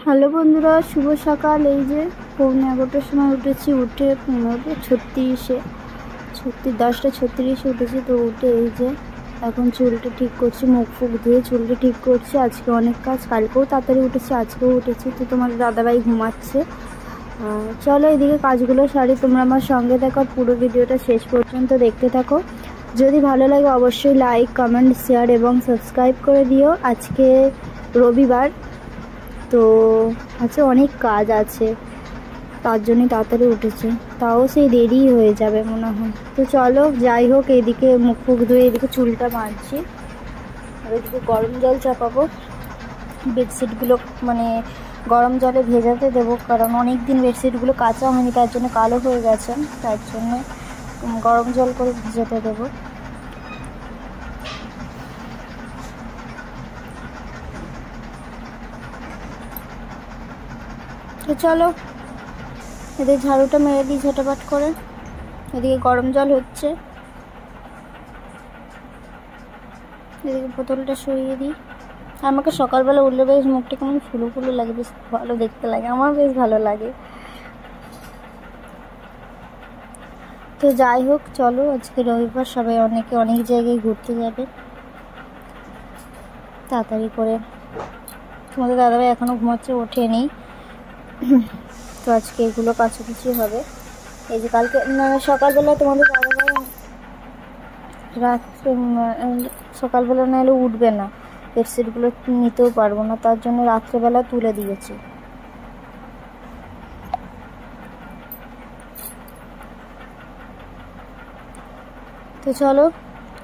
Hello বন্ধুরা, শুভ সকাল। এই যে 11:15টার সময় উঠেছি। উঠে 10:36 10:36 উঠেছি। তো উঠে এই যে এখন চুলটা ঠিক করছি, মুখ ফুক ধুয়ে চুলটা ঠিক করছি। আজকে অনেক কাজ, কালকেও তাড়াতাড়ি উঠেছি, আজকেও উঠেছি। তো তোমার দাদাভাই ঘুমাচ্ছে। চলো এদিকে কাজগুলো সারি, তোমরা আমার সঙ্গে থাকো, পুরো ভিডিওটা শেষ পর্যন্ত দেখতে থাকো। যদি ভালো লাগে অবশ্যই লাইক, কমেন্ট, শেয়ার এবং সাবস্ক্রাইব করে দিও। আজকে রবিবার, তো আজকে অনেক কাজ আছে, তার জন্যই তাড়াতাড়ি উঠেছে। তাও সেই দেরি হয়ে যাবে মনে হয়। তো চলো যাই হোক, এইদিকে মুখ ফুক ধুয়ে এদিকে চুলটা মারছি, আর এদিকে গরম জল চাপাবো। বেডশিটগুলো মানে গরম জলে ভেজাতে দেবো, কারণ অনেক দিন বেডশিটগুলো কাঁচা হয়নি, তার জন্য কালো হয়ে গেছে। তার জন্য গরম জল করে ভেজাতে দেবো। তো চলো এদিকে ঝাড়ুটা মেরে দিই ঝটাপট করে। এদিকে গরম জল হচ্ছে, এদিকে বোতলটা সরিয়ে দিই। আমাকে সকালবেলা উঠলে বেশ মুখটা কেমন ফুলো ফুলো লাগে, বেশ ভালো দেখতে লাগে, আমার বেশ ভালো লাগে। তো যাই হোক চলো, আজকে রবিবার, সবাই অনেকে অনেক জায়গায় ঘুরতে যাবে। তাড়াতাড়ি করে, তোমাদের দাদাভাই এখনও ঘুমাচ্ছে, ওঠেনি। তো আজকে এগুলো কাছাকাছি হবে। এই যে কালকে সকালবেলা তোমাদের দাদাভাই রাত্রে সকালবেলা না এলে উঠবে না, বেডশিটগুলো নিতেও পারবো না, তার জন্য রাত্রেবেলা তুলে দিয়েছি। তো চলো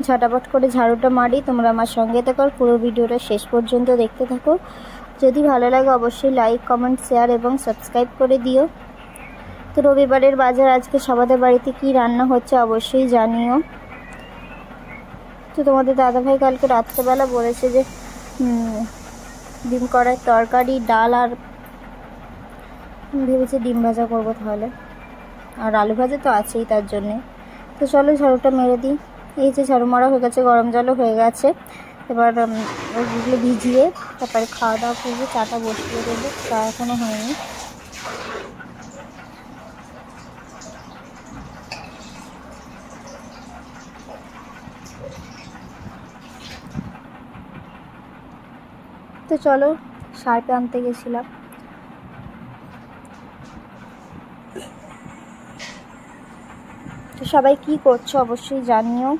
ঝটাপট করে ঝাড়ুটা মারি, তোমরা আমার সঙ্গে থাকো, পুরো ভিডিওটা শেষ পর্যন্ত দেখতে থাকো। যদি ভালো লাগে অবশ্যই লাইক, কমেন্ট, শেয়ার এবং সাবস্ক্রাইব করে দিও। তো রবিবারের বাজার, আজকে সবাদের বাড়িতে কি রান্না হচ্ছে অবশ্যই জানিও। তো তোমাদের দাদাভাই কালকে রাত্রেবেলা বলেছে যে ডিম কড়াইয়ের তরকারি, ডাল, আর ভেবেছে ডিম ভাজা করবো তাহলে, আর আলু ভাজা তো আছেই তার জন্যে। তো চলো ঝাড়ুটা মেরে দিই। এই যে ঝাড়ু মারা হয়ে গেছে, গরম জলও হয়ে গেছে। এবার ওগুলো ভিজিয়ে তারপরে খাওয়া দাওয়া করবো, চাটা বসিয়ে দেবো, চা এখনও হয়নি। তো চলো, শার্ট আনতে গেছিলাম। তো সবাই কি করছো অবশ্যই জানিও।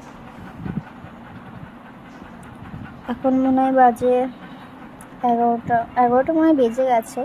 এখন মনে হয় বাজে 11টা মনে হয় বেজে গেছে।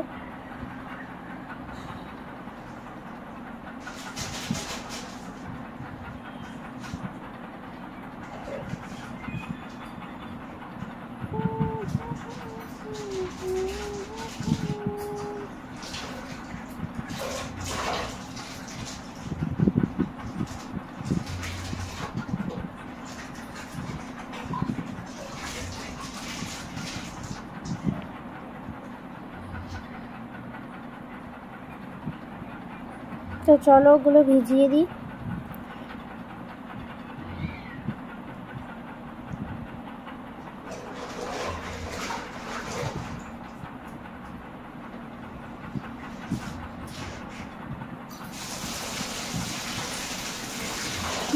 তো চলো ওগুলো ভিজিয়ে দিই।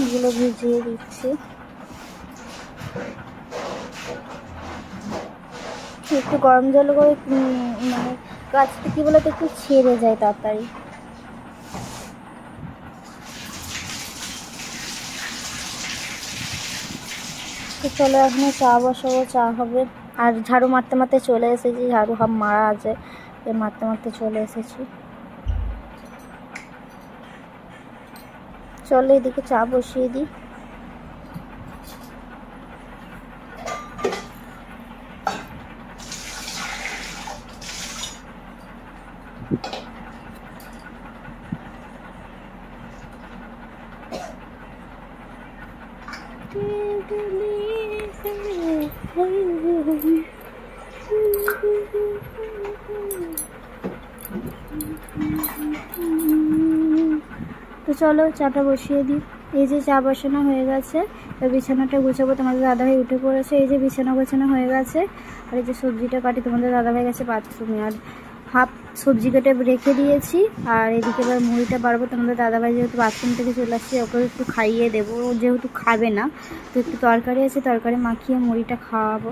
এগুলো ভিজিয়ে দিচ্ছি। একটু গরম জল করে মানে কাজটা কি বলতো একটু ছেড়ে যায় তাড়াতাড়ি। তো চলো এখনো চা বসাবো, চা হবে। আর ঝাড়ু মারতে মারতে চলে এসেছি, ঝাড়ু মারা আছে, মারতে মারতে চলে এসেছি। চলো এদিকে চা বসিয়ে দিই। তো চলো চাটা বসিয়ে দিই। এই যে চা বসানো হয়ে গেছে, বিছানাটা গুছাবো। তোমাদের দাদাভাই উঠে পড়েছে, এই যে বিছানা গোছানো হয়ে গেছে। আর এই যে সবজিটা কাটি, তোমাদের দাদাভাই গেছে বাথরুমে। আর হাফ সবজি কেটে রেখে দিয়েছি। আর এদিকে এবার মুড়িটা বাড়বো। তোমাদের দাদাভাই যেহেতু বাথরুম থেকে চলে আসছে, ওকে একটু খাইয়ে দেবো। ও যেহেতু খাবে না, তো একটু তরকারি আছে, তরকারি মাখিয়ে মুড়িটা খাওয়াবো।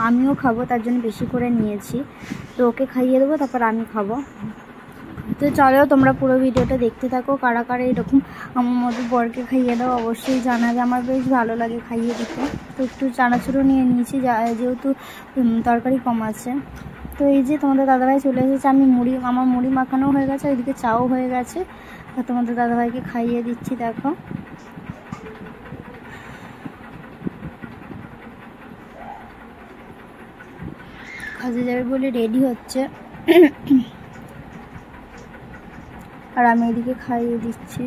আমিও খাবো, তার জন্য বেশি করে নিয়েছি। তো ওকে খাইয়ে দেবো, তারপর আমি খাবো। তো চলো তোমরা পুরো ভিডিওটা দেখতে থাকো। কারা কারা এরকম আমার মতো বরকে খাইয়ে দাও অবশ্যই জানাবে। আমার বেশ ভালো লাগে খাইয়ে দিতে। তো একটু চানাচুরও নিয়ে নিয়েছি, যেহেতু তরকারি কম আছে। তো এই যে তোমাদের দাদাভাই চলে এসেছে। আমার মুড়ি মাখানো হয়ে গেছে, ওইদিকে চাও হয়ে গেছে। আর তোমাদের দাদাভাইকে খাইয়ে দিচ্ছি। দেখো কাজে যাবে বলে রেডি হচ্ছে, আর আমি এদিকে খাইয়ে দিচ্ছি।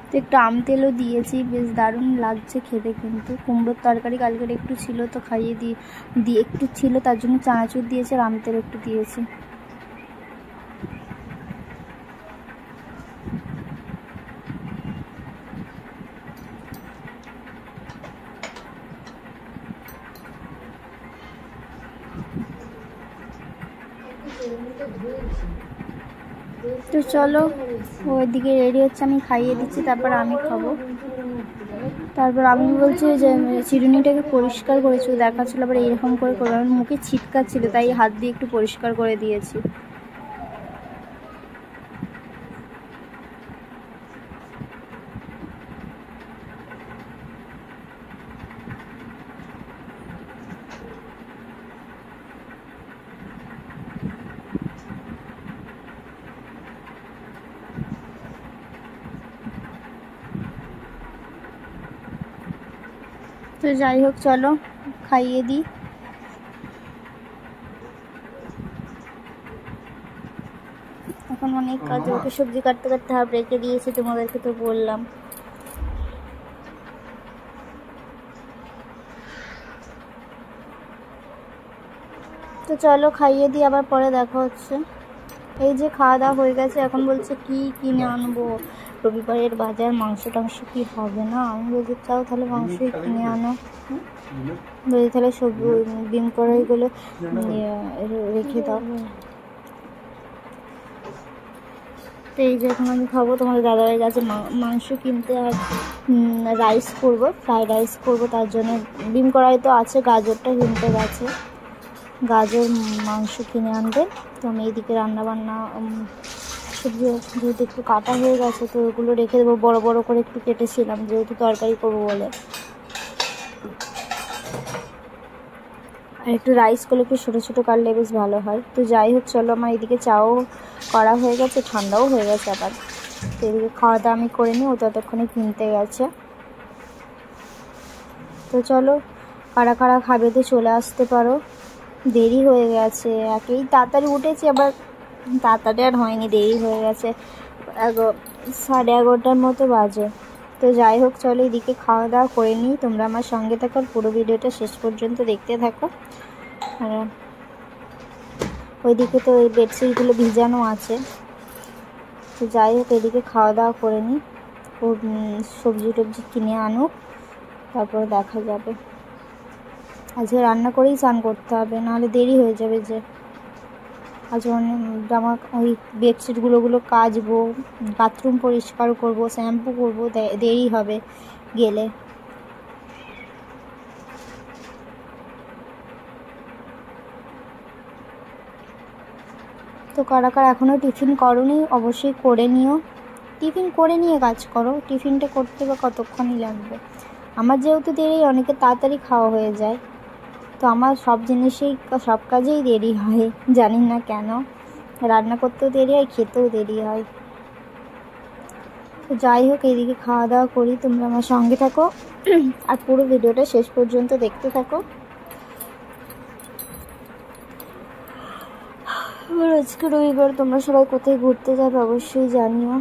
তো একটু আম তেলও দিয়েছি, বেশ দারুণ লাগছে খেতে। কিন্তু কুমড়োর তরকারি কালকের একটু ছিল, তো খাইয়ে দিয়ে একটু ছিল, তার জন্য চানাচুর দিয়েছি আর আম তেল একটু দিয়েছি। তো চলো ওইদিকে রেডি হচ্ছে, আমি খাইয়ে দিচ্ছি, তারপর আমি খাবো। তারপর আমি বলছি যে চিরুনিটাকে পরিষ্কার করেছি, দেখাচ্ছিল আবার এইরকম করে করবো। আমার মুখে ছিটকাচ্ছিল, তাই হাত দিয়ে একটু পরিষ্কার করে দিয়েছি। তো যাই হোক চলো খাইয়ে দিই। এখন অনেক কাজ, ওকে সবজি কাটতে কাটতে হাফ রেখে দিয়েছি, তোমাদেরকে তো বললাম। তো চলো খাইয়ে দিই, আবার পরে দেখা হচ্ছে। এই যে খাওয়া দাওয়া হয়ে গেছে, এখন বলছে কি কিনে আনবো, রবিবারের বাজার মাংস টাংস কি হবে না। আমি বলছি চাও তাহলে মাংসই কিনে আনো। বলছি তাহলে সবজি ডিম কড়াইগুলো রেখে দাও। তো এই যে এখন আমি খাবো। তোমাদের দাদাভাই গেছে মাংস কিনতে, আর রাইস করবো, ফ্রাইড রাইস করবো। তার জন্য ডিম কড়াই তো আছে, গাজরটা কিনতে গেছে, গাজর মাংস কিনে আনবে। তো আমি এইদিকে রান্নাবান্না সবজি যেহেতু একটু কাটা হয়ে গেছে, তো ওগুলো রেখে দেবো। বড় বড় করে একটু কেটেছিলাম, যেহেতু তরকারি করবো বলে। আর একটু রাইস করলে একটু ছোটো ছোটো কাটলে বেশ ভালো হয়। তো যাই হোক চলো, আমার এদিকে চাও করা হয়ে গেছে, ঠান্ডাও হয়ে গেছে আবার। তো এদিকে খাওয়া দাওয়া আমি করে নিই, ও ততক্ষণে কিনতে গেছে। তো চলো কারা কারা খাবে তো চলে আসতে পারো, দেরি হয়ে গেছে। একেই তাড়াতাড়ি উঠেছি, আবার তাড়াতাড়ি আর হয়নি, দেরি হয়ে গেছে। 11:30 মতো বাজে। তো যাই হোক চলো এদিকে খাওয়া দাওয়া করে নিই। তোমরা আমার সঙ্গে থাকো, পুরো ভিডিওটা শেষ পর্যন্ত দেখতে থাকো। আর ওইদিকে তো ওই বেডশিটগুলো ভিজানো আছে। তো যাই হোক এদিকে খাওয়া দাওয়া করে নিই, ও সবজি টবজি কিনে আনুক, তারপর দেখা যাবে। আজকে রান্না করেই স্নান করতে হবে, নাহলে দেরি হয়ে যাবে। যে আজ জামা ওই বেডশিটগুলো কাচবো, বাথরুম পরিষ্কার করবো, শ্যাম্পু করবো, দেরি হবে গেলে। তো কারা কারা এখনও টিফিন করোনি অবশ্যই করে নিও। টিফিন করে নিয়ে কাজ করো, টিফিনটা করতে বা কতক্ষণই লাগবে। আমার যেহেতু দেরি, অনেকে তাড়াতাড়ি খাওয়া হয়ে যায়, তো আমার সব জিনিসেই সব কাজেই দেরি হয়, জানি না কেন। রান্না করতেও দেরি হয়, খেতেও দেরি হয়। তো যাই হোক এইদিকে খাওয়া দাওয়া করি, তোমরা আমার সঙ্গে থাকো আর পুরো ভিডিওটা শেষ পর্যন্ত দেখতে থাকো। আজকে রবিবার, তোমরা সবাই কোথায় ঘুরতে যাবে অবশ্যই জানিও।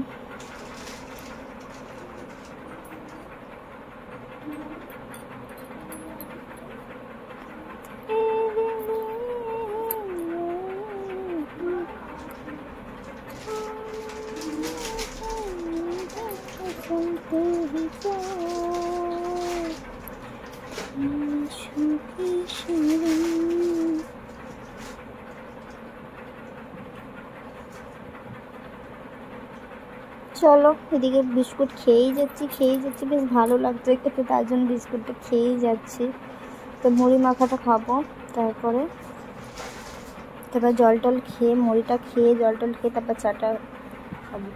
চলো এদিকে বিস্কুট খেয়েই যাচ্ছি, বেশ ভালো লাগছে খেতে, তার জন্য বিস্কুটটা খেয়েই যাচ্ছি। তো মুড়ি মাখাটা খাবো, তারপরে জল টল খেয়ে, মুড়িটা খেয়ে জল টল খেয়ে তারপর চাটা খাবো।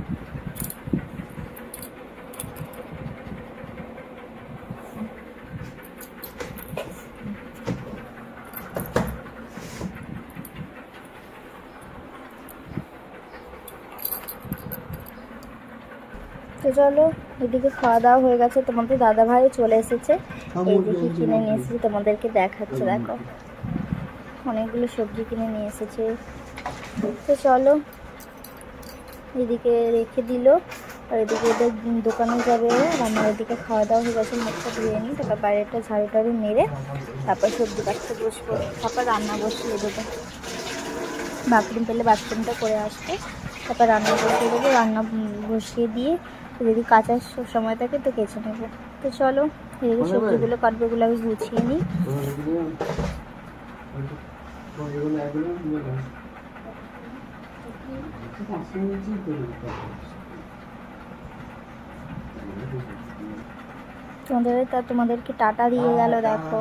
তো চলো এদিকে খাওয়া দাওয়া হয়ে গেছে, তোমাদের দাদা ভাই চলে এসেছে, এই দিকে কিনে নিয়ে এসেছে, তোমাদেরকে দেখাচ্ছে, দেখো অনেকগুলো সবজি কিনে নিয়ে এসেছে। তো চলো এদিকে রেখে দিল, আর এদিকে ওদের দোকানে যাবে, আর আমার এদিকে খাওয়া দাওয়া হয়ে গেছে, মুখটা ধুয়ে নিই, তারপর বাইরেটা ঝাড়ু টাড়ু মেরে তারপর সবজি কাটতে বসবো, তারপর রান্না বসিয়ে দেবো, বাথরুম পেলে বাথরুমটা করে আসবে, তারপর রান্না বসিয়ে দেবো, রান্না বসিয়ে দিয়ে যদি কাঁচার সময় থাকে তো কেচে নেবো। তো চলো এদিকে সবজিগুলো কাটবো, এগুলো আমি গুছিয়ে নিই। তোমাদেরকে টাটা দিয়ে গেল দেখো,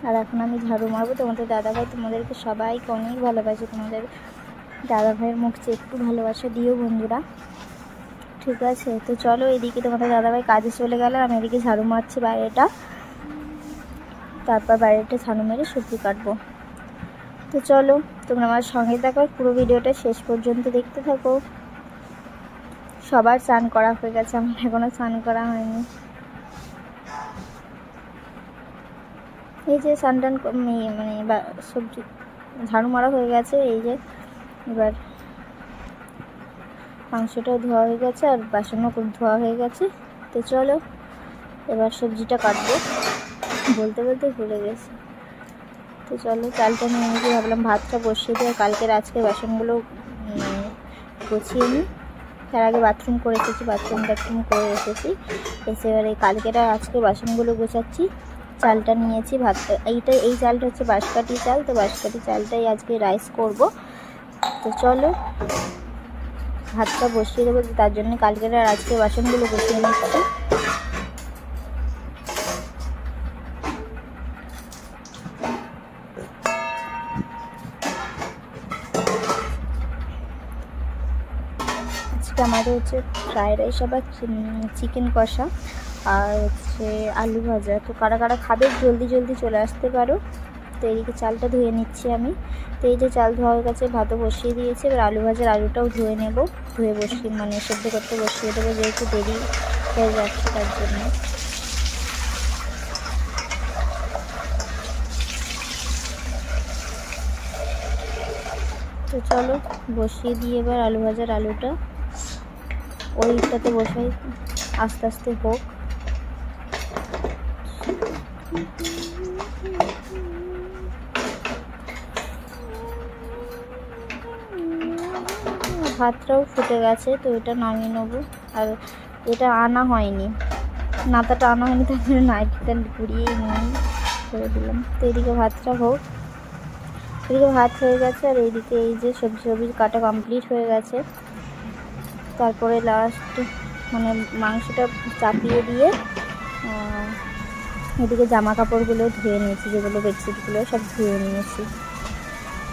আর এখন আমি ঝাড়ু মারবো। তোমাদের দাদাভাই তোমাদেরকে সবাইকে অনেক ভালোবাসে, তোমাদের দাদাভাইয়ের মুখ চেয়ে একটু ভালোবাসা দিও বন্ধুরা, ঠিক আছে? তো চলো এদিকে তোমাদের দাদাভাই কাজে চলে গেল, আমি এদিকে ঝাড়ু মারছি বাইরেটা, তারপর বাইরেটা ঝাড়ু মেরে সবজি কাটবো। তো চলো তোমরা আমার সঙ্গে থাকো, পুরো ভিডিওটা শেষ পর্যন্ত দেখতে থাকো। সবার স্নান করা হয়ে গেছে, আমার এখনো স্নান করা হয়নি। এই যে স্নান টান মানে সবজি ঝাড়ু মারা হয়ে গেছে, এই যে এবার মাংসটাও ধোয়া হয়ে গেছে আর বাসনও ধোয়া হয়ে গেছে। তো চলো এবার সবজিটা কাটবো, বলতে বলতে ভুলে গেছি। তো চলো চালটা নিয়ে নিয়েছি, ভাবলাম ভাতটা বসিয়ে দিয়ে কালকের আজকে বাসনগুলো গুছিয়ে নিই। তার আগে বাথরুম করে এসেছি, বাথরুম করে এসে এবার এই কালকের আর আজকে বাসনগুলো গোছাচ্ছি। চালটা নিয়েছি, ভাতটা এই চালটা হচ্ছে বাঁশকাঠি চাল, তো বাঁশকাঠি চালটাই আজকে রাইস করব। তো চলো ভাতটা বসিয়ে দেবো, তার জন্য কালকের আর আজকে বাসনগুলো গুছিয়ে নিচ্ছি। আমাদের হচ্ছে ফ্রাইড রাইস আবার চিকেন কষা আর হচ্ছে আলু ভাজা। তো কারা কারা খাবে জলদি জলদি চলে আসতে পারো। তো এদিকে চালটা ধুয়ে নিচ্ছি আমি। তো এই যে চাল ধোয়া হয়ে গেছে, ভাতও বসিয়ে দিয়েছি, এবার আলু ভাজার আলুটাও ধুয়ে নেব, ধুয়ে বসিয়ে মানে সেদ্ধ করতে বসিয়ে দেবো, যেহেতু দেরি হয়ে যাচ্ছে তার জন্য। তো চলো বসিয়ে দিয়ে এবার আলু ভাজার আলুটা ওইটাতে বসাই, আস্তে আস্তে হোক। ভাতটাও ফুটে গেছে, তো এটা নামিয়ে নেবো। আর এটা আনা হয়নি, নাতাটা আনা হয়নি, তার জন্য নাইটটা ঘুরিয়েই নিয়ে করে দিলাম। তো এদিকে ভাতটা হোক, এদিকে ভাত হয়ে গেছে, আর এইদিকে এই যে সবজি কাটা কমপ্লিট হয়ে গেছে। তারপরে লাস্ট মানে মাংসটা চাপিয়ে দিয়ে এদিকে জামা কাপড়গুলো ধুয়ে নিয়েছি, যেগুলো বেডশিটগুলো সব ধুয়ে নিয়েছি,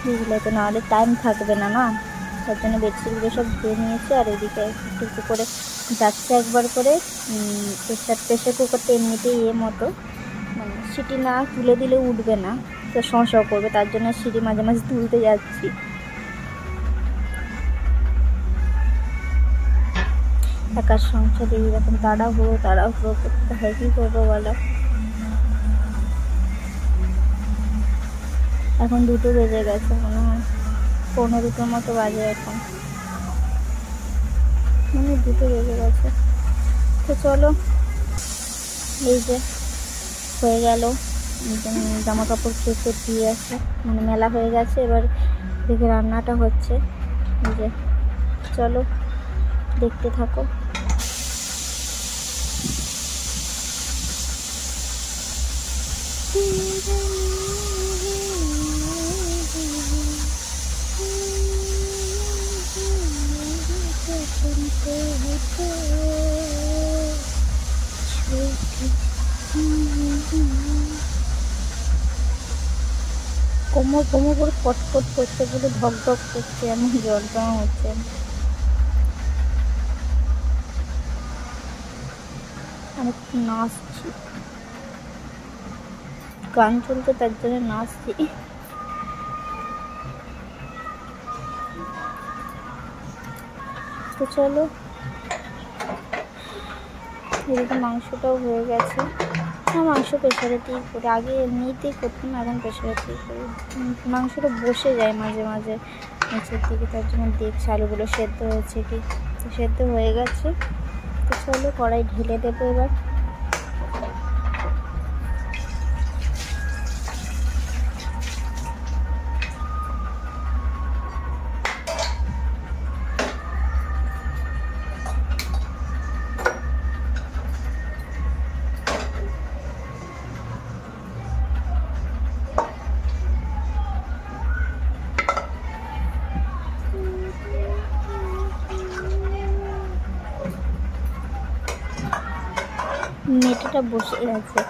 বুঝলে তো, নাহলে টাইম থাকবে না, তার জন্য বেডশিটগুলো সব ধুয়ে নিয়েছি। আর এদিকে একটু একটু করে যাচ্ছে একবার করে প্রেশার কুকারটা এমনিতেই মতো মানে সিটি না তুলে দিলে উঠবে না, তো সমস্যা করবে, তার জন্য সিটি মাঝে মাঝে তুলতে যাচ্ছি। একার সংসারে এইরকম তাড়াহুড়ো করতে হয়, কী করবো বলো। এখন 2টো বেজে গেছে, মনে হয় 1:15 মতো বাজে এখন, মানে 2টো বেজে গেছে। তো চলো এই যে হয়ে গেল, জামা কাপড় কেচে দিয়ে আসে মানে মেলা হয়ে গেছে। এবার দেখে রান্নাটা হচ্ছে, এই যে চলো দেখতে থাকো। কোমর কোমর করে কটকট করছে, পুরো ধক ধক করছে, এমন যন্ত্রণা হচ্ছে। আমি নাচছি, গান চলতে তার জন্য নাচছি। তো চলো, এদিকে মাংসটাও হয়ে গেছে। মাংস প্রেশারেতেই করি, আগে এমনিতেই করতাম, এখন প্রেশারেতেই করি। মাংসটা বসে যায় মাঝে মাঝে নিচের দিকে, তার জন্য দেখছি আলুগুলো সেদ্ধ হয়েছে কি। তো সেদ্ধ হয়ে গেছে। তো চলো কড়াই ঢেলে দেবো এবার। মেটেটা বসে গেছে,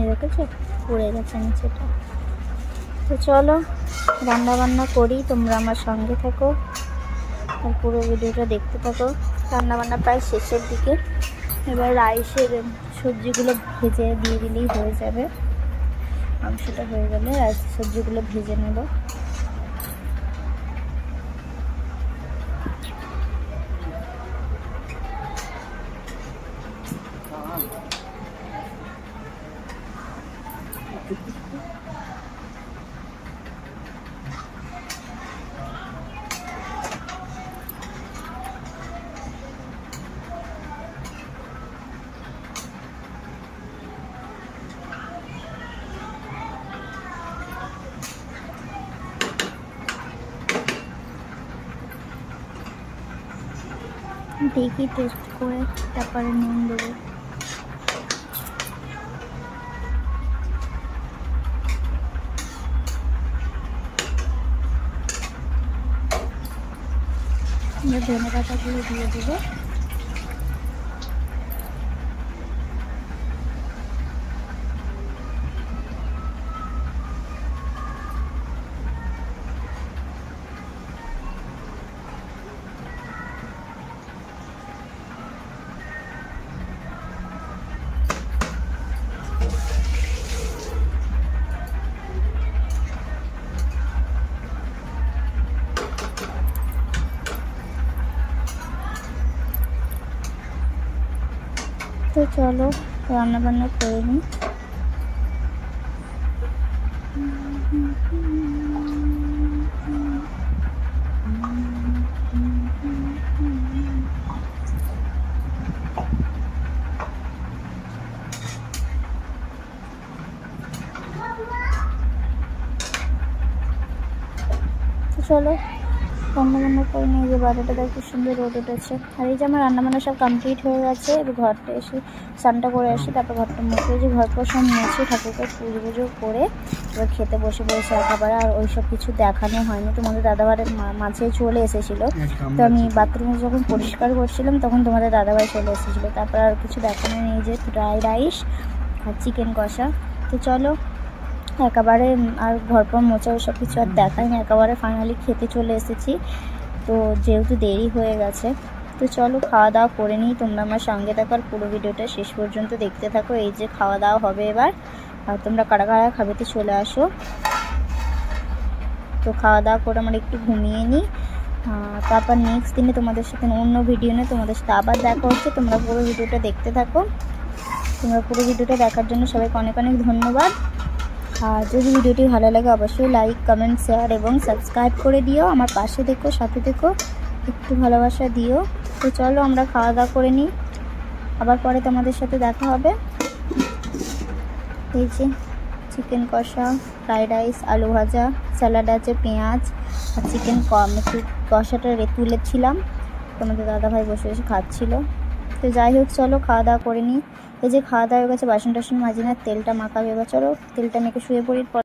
দেখেছো পড়ে গেছে নিচেটা। তো চলো রান্না বান্না করি, তোমরা আমার সঙ্গে থাকো আর পুরো ভিডিওটা দেখতে থাকো। রান্না বান্না প্রায় শেষের দিকে, এবার রাইসের সবজিগুলো ভেজে দিয়ে দিলেই হয়ে যাবে। মাংসটা হয়ে গেলে রাইসের সবজিগুলো ভেজে নেব। দেখি টেস্ট করে তারপরে নুন দেবো। ধনে পাতাগুলো দিয়ে দেবো। তো চলো রান্না বান্না করে নিই। চলো রান্নাবান্না করে নিয়ে, যে বারোটা দেখো সুন্দর রোদ উঠেছে। আর এই যে আমার রান্নাবান্না সব কমপ্লিট হয়ে গেছে। এবার ঘরটা এসে স্নানটা করে আসি, তারপর ঘরটা মুছে, যে ঘর পর সব মুছে ঠাকুরকে পুজো করে এবার খেতে বসে পড়েছে একেবারে। আর ওই সব কিছু দেখানো হয়নি, তোমাদের দাদাভাইয়ের মাঝে চলে এসেছিলো। তো আমি বাথরুমে যখন পরিষ্কার করছিলাম তখন তোমাদের দাদাভাই চলে এসেছিলো। তারপর আর কিছু দেখানো নেই, যে ফ্রাইড রাইস আর চিকেন কষা। তো চলো একেবারে আর ঘরপর মোছা সব কিছু আর দেখায়নি, একেবারে ফাইনালি খেতে চলে এসেছি। তো যেহেতু দেরি হয়ে গেছে, তো চলো খাওয়া দাওয়া করে নিই। তোমরা আমার সঙ্গে থাকো আর পুরো ভিডিওটা শেষ পর্যন্ত দেখতে থাকো। এই যে খাওয়া দাওয়া হবে এবার, আর তোমরা কারা কারা খাবেতে চলে আসো। তো খাওয়া দাওয়া করে আমরা একটু ঘুমিয়ে নিই, তারপর নেক্সট দিনে তোমাদের সাথে অন্য ভিডিও নিয়ে তোমাদের সাথে আবার দেখা হচ্ছে। তোমরা পুরো ভিডিওটা দেখতে থাকো। তোমরা পুরো ভিডিওটা দেখার জন্য সবাইকে অনেক অনেক ধন্যবাদ। আর যদি ভিডিওটি ভালো লাগে অবশ্যই লাইক, কমেন্ট, শেয়ার এবং সাবস্ক্রাইব করে দিও। আমার পাশে দেখো, সাথে দেখো, একটু ভালোবাসা দিও। তো চলো আমরা খাওয়া দাওয়া করে নিই, আবার পরে তোমাদের সাথে দেখা হবে। এই যে চিকেন কষা, ফ্রাইড রাইস, আলু ভাজা, স্যালাড আছে, পেঁয়াজ আর চিকেন একটু কষাটা তুলেছিলাম, তোমাদের দাদাভাই বসে বসে খাচ্ছিল। তো যাই হোক চলো খাওয়া দাওয়া করে নিই। এই যে খাওয়া দাওয়া হয়ে গেছে, বাসন টাসন মাজি না, তেলটা মাখাবে। এবার চলো তেলটা মেখে শুয়ে পড়ি।